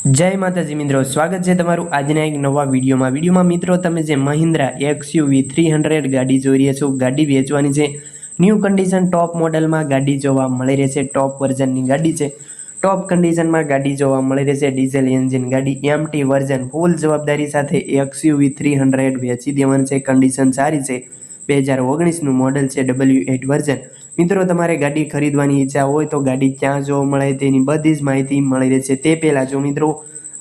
जय माताजी मित्रों, स्वागत है तमारू आजना एक नवा विडियो में। मित्रों तमे जे महिंद्रा XUV 300 गाड़ी जोई रह्या छो, गाड़ी वेचवानी छे। न्यू कंडीशन टॉप मॉडल में गाड़ी जोवा मळी रहेशे। टॉप वर्जन की गाड़ी छे। टॉप कंडीशन में गाड़ी जोवा मळी रहेशे। डीजल एंजीन गाड़ी MT वर्जन फूल जवाबदारी साथे XUV 300 वेची देवानी छे। कंडीशन सारी छे। 2019 નું મોડલ છે W8 વર્ઝન। મિત્રો તમારે ગાડી ખરીદવાની ઈચ્છા હોય તો ગાડી ક્યાં જોવા મળે તેની બધી જ માહિતી મળી રહેશે। તે પહેલાં જો મિત્રો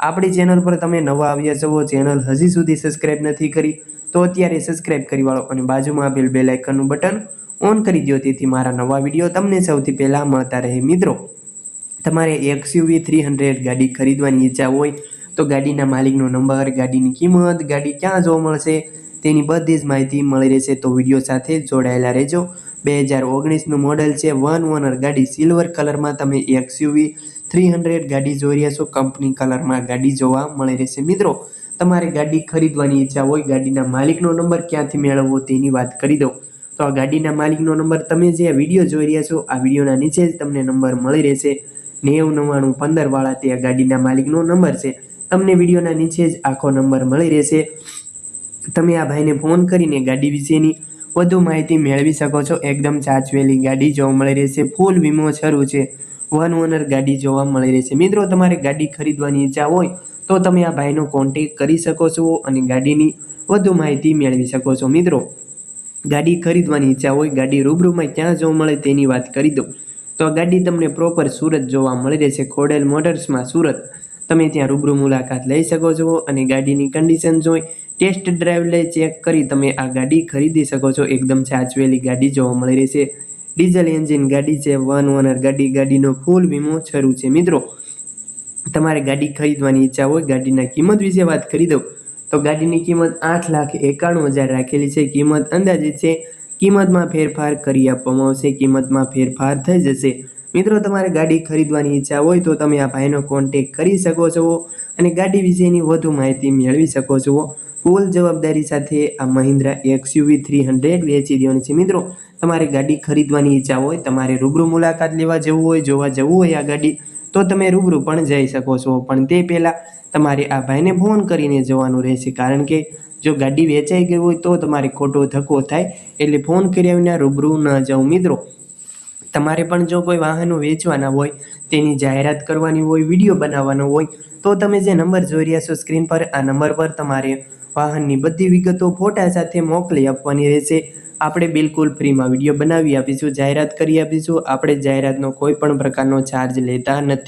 આપણી ચેનલ પર તમે નવા આવ્યા છો, ચેનલ હજી સુધી સબસ્ક્રાઇબ નથી કરી તો અત્યારે સબસ્ક્રાઇબ કરી વાળો અને બાજુમાં આપેલ બેલ આઇકનનું બટન ઓન કરી દો, તેથી મારા નવા વિડીયો તમને સૌથી પહેલાં મળતા રહે। મિત્રો તમારે XUV 300 ગાડી ખરીદવાની ઈચ્છા હોય તો ગાડીના માલિકનો નંબર, ગાડીની કિંમત, ગાડી ક્યાં જોવા મળશે તેની બધી જ માહિતી મળી રહેશે। તો વિડીયો સાથે જોડાયેલા રહેજો। 2019 નું મોડલ છે, વન ઓનર ગાડી, સિલ્વર કલરમાં તમે XUV 300 ગાડી જોઈ રહ્યા છો। કંપની કલરમાં ગાડી જોવા મળી રહેશે। મિત્રો તમારે ગાડી ખરીદવાની ઈચ્છા હોય, ગાડીના માલિકનો નંબર ક્યાંથી મેળવવો તેની વાત કરી દઉં તો આ ગાડીના માલિકનો નંબર તમે જે વિડીયો જોઈ રહ્યા છો આ વિડીયોના નીચે જ તમને નંબર મળી રહેશે। 909915 વાળા તે આ ગાડીના માલિકનો નંબર છે। તમને વિડીયોના નીચે જ આખો નંબર મળી રહેશે। તમે આ ભાઈને ફોન કરીને ગાડી વિશેની વધુ માહિતી મેળવી શકો છો। એકદમ સાચવેલી ગાડી જોવા મળી રહેશે। ફૂલ વીમો શરૂ છે। વન ઓનર ગાડી જોવા મળી રહેશે। મિત્રો તમારે ગાડી ખરીદવાની ઈચ્છા હોય તો તમે આ ભાઈનો કોન્ટેક્ટ કરી શકો છો અને ગાડીની વધુ માહિતી મેળવી શકો છો। મિત્રો ગાડી ખરીદવાની ઈચ્છા હોય, ગાડી રૂબરૂમાં ક્યાં જોવા મળે તેની વાત કરી દો તો આ ગાડી તમને પ્રોપર સુરત જોવા મળી રહેશે। ખોડેલ મોટર્સમાં સુરત તમે ત્યાં રૂબરૂ મુલાકાત લઈ શકો છો અને ગાડીની કન્ડિશન જોઈ, ટેસ્ટ ડ્રાઈવ લઈ ચેક કરી તમે આ ગાડી ખરીદી શકો છો। એકદમ સાચવેલી ગાડી જોવા મળી રહેશે। ડીઝલ એન્જિન ગાડી છે, વન ઓનર ગાડી, ગાડીનો ફૂલ વીમો શરૂ છે। મિત્રો તમારે ગાડી ખરીદવાની ઈચ્છા હોય, ગાડીના કિંમત વિશે વાત કરી દઉં તો ગાડીની કિંમત 8,91,000 રાખેલી છે। કિંમત અંદાજિત છે। કિંમતમાં ફેરફાર કરી આપવામાં આવશે। કિંમતમાં ફેરફાર થઈ જશે। મિત્રો તમારે ગાડી ખરીદવાની ઈચ્છા હોય તો તમે આ ભાઈનો કોન્ટેક્ટ કરી શકો છો અને ગાડી વિશેની વધુ માહિતી મેળવી શકો છો। ફૂલ જવાબદારી સાથે આ મહિન્દ્રા XUV 300 વેચી દેવાની છે। મિત્રો તમારે ગાડી ખરીદવાની ઈચ્છા હોય, તમારે રૂબરૂ મુલાકાત લેવા જવું હોય, જોવા જવું હોય આ ગાડી તો તમે રૂબરૂ પણ જઈ શકો છો, પણ તે પહેલાં તમારે આ ભાઈને ફોન કરીને જવાનું રહેશે, કારણ કે જો ગાડી વેચાઈ ગઈ હોય તો તમારે ખોટો ધક્કો થાય, એટલે ફોન કર્યા વિના રૂબરૂ ન જાઓ। મિત્રો તમારે પણ જો કોઈ વાહનો વેચવાના હોય, તેની જાહેરાત કરવાની હોય, વિડીયો બનાવવાનો હોય તો તમે જે નંબર જોઈ રહ્યા છો સ્ક્રીન પર, આ નંબર પર તમારે વાહનની બધી વિગતો ફોટા સાથે મોકલી આપવાની રહેશે। આપણે બિલકુલ ફ્રીમાં વિડીયો બનાવી આપીશું, જાહેરાત કરી આપીશું। આપણે જાહેરાતનો કોઈ પણ પ્રકારનો ચાર્જ લેતા નથી।